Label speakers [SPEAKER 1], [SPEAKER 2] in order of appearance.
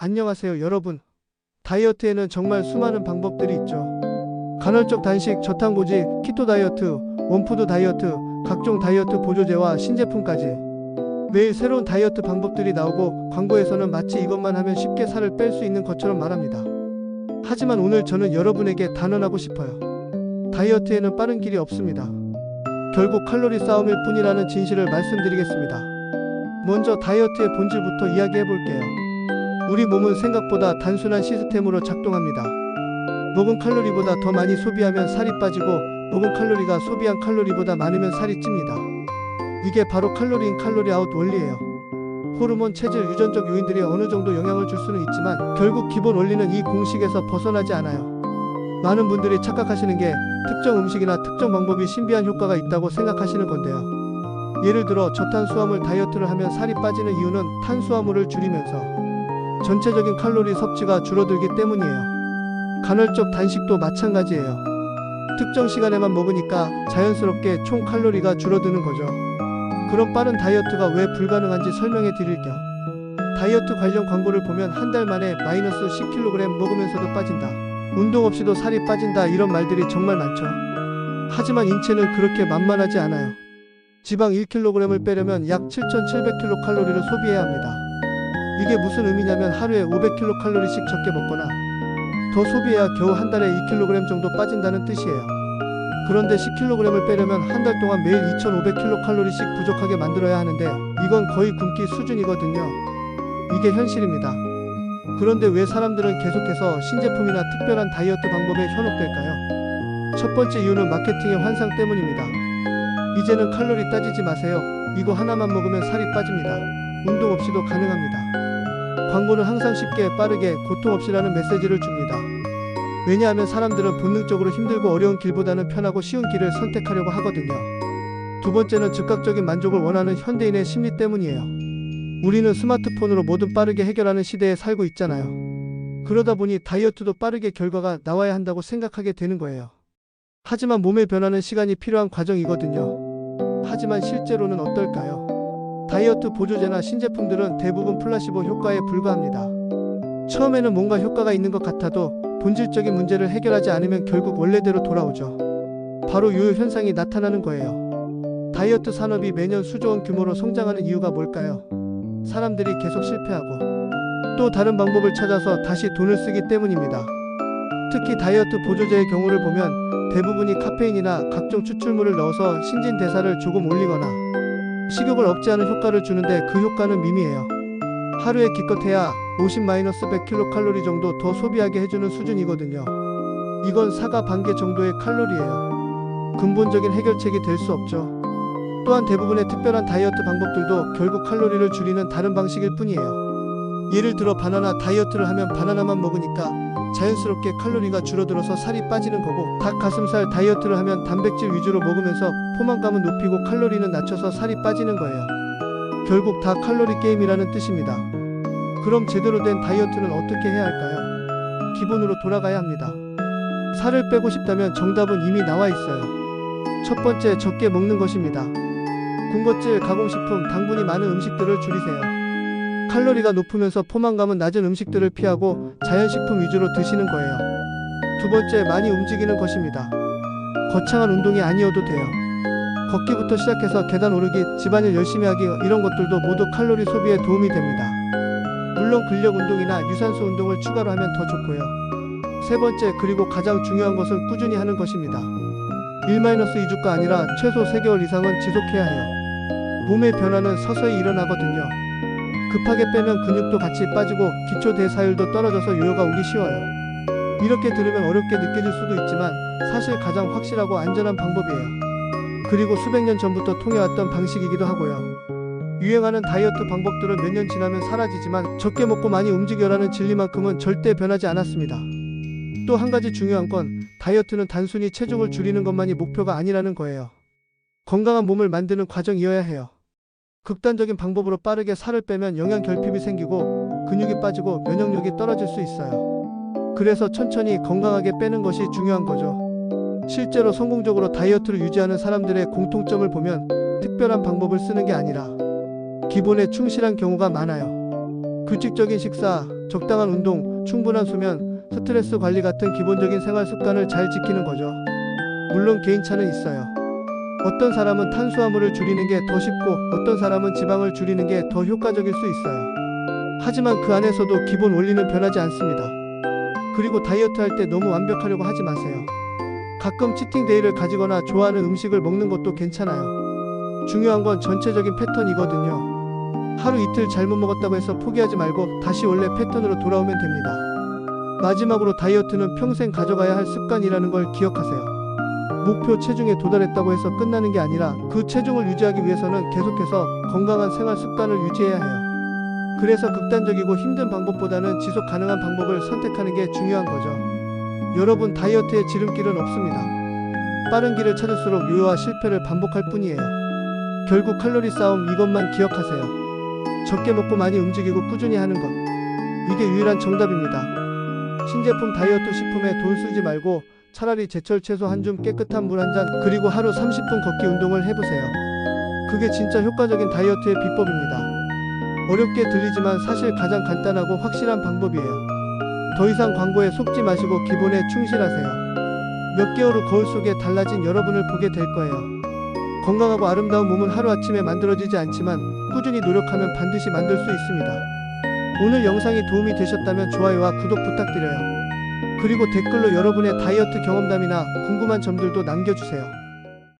[SPEAKER 1] 안녕하세요 여러분. 다이어트에는 정말 수많은 방법들이 있죠. 간헐적 단식, 저탄고지, 키토 다이어트, 원푸드 다이어트, 각종 다이어트 보조제와 신제품까지 매일 새로운 다이어트 방법들이 나오고 광고에서는 마치 이것만 하면 쉽게 살을 뺄 수 있는 것처럼 말합니다. 하지만 오늘 저는 여러분에게 단언하고 싶어요. 다이어트에는 빠른 길이 없습니다. 결국 칼로리 싸움일 뿐이라는 진실을 말씀드리겠습니다. 먼저 다이어트의 본질부터 이야기해 볼게요. 우리 몸은 생각보다 단순한 시스템으로 작동합니다. 먹은 칼로리보다 더 많이 소비하면 살이 빠지고 먹은 칼로리가 소비한 칼로리보다 많으면 살이 찝니다. 이게 바로 칼로리 인 칼로리 아웃 원리예요. 호르몬, 체질, 유전적 요인들이 어느 정도 영향을 줄 수는 있지만 결국 기본 원리는 이 공식에서 벗어나지 않아요. 많은 분들이 착각하시는 게 특정 음식이나 특정 방법이 신비한 효과가 있다고 생각하시는 건데요. 예를 들어 저탄수화물 다이어트를 하면 살이 빠지는 이유는 탄수화물을 줄이면서 전체적인 칼로리 섭취가 줄어들기 때문이에요. 간헐적 단식도 마찬가지예요. 특정 시간에만 먹으니까 자연스럽게 총 칼로리가 줄어드는 거죠. 그럼 빠른 다이어트가 왜 불가능한지 설명해 드릴게요. 다이어트 관련 광고를 보면 한 달 만에 마이너스 10kg 먹으면서도 빠진다, 운동 없이도 살이 빠진다, 이런 말들이 정말 많죠. 하지만 인체는 그렇게 만만하지 않아요. 지방 1kg을 빼려면 약 7,700kcal를 소비해야 합니다. 이게 무슨 의미냐면 하루에 500kcal씩 적게 먹거나 더 소비해야 겨우 한 달에 2kg 정도 빠진다는 뜻이에요. 그런데 10kg을 빼려면 한 달 동안 매일 2,500kcal씩 부족하게 만들어야 하는데 이건 거의 굶기 수준이거든요. 이게 현실입니다. 그런데 왜 사람들은 계속해서 신제품이나 특별한 다이어트 방법에 현혹될까요? 첫 번째 이유는 마케팅의 환상 때문입니다. 이제는 칼로리 따지지 마세요. 이거 하나만 먹으면 살이 빠집니다. 운동 없이도 가능합니다. 광고는 항상 쉽게, 빠르게, 고통 없이라는 메시지를 줍니다. 왜냐하면 사람들은 본능적으로 힘들고 어려운 길보다는 편하고 쉬운 길을 선택하려고 하거든요. 두 번째는 즉각적인 만족을 원하는 현대인의 심리 때문이에요. 우리는 스마트폰으로 뭐든 빠르게 해결하는 시대에 살고 있잖아요. 그러다 보니 다이어트도 빠르게 결과가 나와야 한다고 생각하게 되는 거예요. 하지만 몸의 변화는 시간이 필요한 과정이거든요. 하지만 실제로는 어떨까요? 다이어트 보조제나 신제품들은 대부분 플라시보 효과에 불과합니다. 처음에는 뭔가 효과가 있는 것 같아도 본질적인 문제를 해결하지 않으면 결국 원래대로 돌아오죠. 바로 요요 현상이 나타나는 거예요. 다이어트 산업이 매년 수조 원 규모로 성장하는 이유가 뭘까요? 사람들이 계속 실패하고 또 다른 방법을 찾아서 다시 돈을 쓰기 때문입니다. 특히 다이어트 보조제의 경우를 보면 대부분이 카페인이나 각종 추출물을 넣어서 신진대사를 조금 올리거나 식욕을 억제하는 효과를 주는데 그 효과는 미미해요. 하루에 기껏해야 50-100kcal 정도 더 소비하게 해주는 수준이거든요. 이건 사과 반 개 정도의 칼로리예요. 근본적인 해결책이 될 수 없죠. 또한 대부분의 특별한 다이어트 방법들도 결국 칼로리를 줄이는 다른 방식일 뿐이에요. 예를 들어 바나나 다이어트를 하면 바나나만 먹으니까 자연스럽게 칼로리가 줄어들어서 살이 빠지는 거고, 닭 가슴살 다이어트를 하면 단백질 위주로 먹으면서 포만감은 높이고 칼로리는 낮춰서 살이 빠지는 거예요. 결국 다 칼로리 게임이라는 뜻입니다. 그럼 제대로 된 다이어트는 어떻게 해야 할까요? 기본으로 돌아가야 합니다. 살을 빼고 싶다면 정답은 이미 나와 있어요. 첫 번째, 적게 먹는 것입니다. 군것질, 가공식품, 당분이 많은 음식들을 줄이세요. 칼로리가 높으면서 포만감은 낮은 음식들을 피하고 자연식품 위주로 드시는 거예요. 두 번째, 많이 움직이는 것입니다. 거창한 운동이 아니어도 돼요. 걷기부터 시작해서 계단 오르기, 집안일 열심히 하기, 이런 것들도 모두 칼로리 소비에 도움이 됩니다. 물론 근력 운동이나 유산소 운동을 추가로 하면 더 좋고요. 세 번째, 그리고 가장 중요한 것은 꾸준히 하는 것입니다. 1-2주가 아니라 최소 3개월 이상은 지속해야 해요. 몸의 변화는 서서히 일어나거든요. 급하게 빼면 근육도 같이 빠지고 기초 대사율도 떨어져서 요요가 오기 쉬워요. 이렇게 들으면 어렵게 느껴질 수도 있지만 사실 가장 확실하고 안전한 방법이에요. 그리고 수백 년 전부터 통해왔던 방식이기도 하고요. 유행하는 다이어트 방법들은 몇 년 지나면 사라지지만 적게 먹고 많이 움직여라는 진리만큼은 절대 변하지 않았습니다. 또 한 가지 중요한 건 다이어트는 단순히 체중을 줄이는 것만이 목표가 아니라는 거예요. 건강한 몸을 만드는 과정이어야 해요. 극단적인 방법으로 빠르게 살을 빼면 영양 결핍이 생기고 근육이 빠지고 면역력이 떨어질 수 있어요. 그래서 천천히 건강하게 빼는 것이 중요한 거죠. 실제로 성공적으로 다이어트를 유지하는 사람들의 공통점을 보면 특별한 방법을 쓰는 게 아니라 기본에 충실한 경우가 많아요. 규칙적인 식사, 적당한 운동, 충분한 수면, 스트레스 관리 같은 기본적인 생활 습관을 잘 지키는 거죠. 물론 개인차는 있어요. 어떤 사람은 탄수화물을 줄이는 게 더 쉽고 어떤 사람은 지방을 줄이는 게 더 효과적일 수 있어요. 하지만 그 안에서도 기본 원리는 변하지 않습니다. 그리고 다이어트 할 때 너무 완벽하려고 하지 마세요. 가끔 치팅 데이를 가지거나 좋아하는 음식을 먹는 것도 괜찮아요. 중요한 건 전체적인 패턴이거든요. 하루 이틀 잘못 먹었다고 해서 포기하지 말고 다시 원래 패턴으로 돌아오면 됩니다. 마지막으로 다이어트는 평생 가져가야 할 습관이라는 걸 기억하세요. 목표 체중에 도달했다고 해서 끝나는 게 아니라 그 체중을 유지하기 위해서는 계속해서 건강한 생활 습관을 유지해야 해요. 그래서 극단적이고 힘든 방법보다는 지속 가능한 방법을 선택하는 게 중요한 거죠. 여러분, 다이어트에 지름길은 없습니다. 빠른 길을 찾을수록 유효와 실패를 반복할 뿐이에요. 결국 칼로리 싸움, 이것만 기억하세요. 적게 먹고 많이 움직이고 꾸준히 하는 것. 이게 유일한 정답입니다. 신제품 다이어트 식품에 돈 쓰지 말고 차라리 제철 채소 한 줌, 깨끗한 물 한 잔, 그리고 하루 30분 걷기 운동을 해보세요. 그게 진짜 효과적인 다이어트의 비법입니다. 어렵게 들리지만 사실 가장 간단하고 확실한 방법이에요. 더 이상 광고에 속지 마시고 기본에 충실하세요. 몇 개월 후 거울 속에 달라진 여러분을 보게 될 거예요. 건강하고 아름다운 몸은 하루아침에 만들어지지 않지만 꾸준히 노력하면 반드시 만들 수 있습니다. 오늘 영상이 도움이 되셨다면 좋아요와 구독 부탁드려요. 그리고 댓글로 여러분의 다이어트 경험담이나 궁금한 점들도 남겨주세요.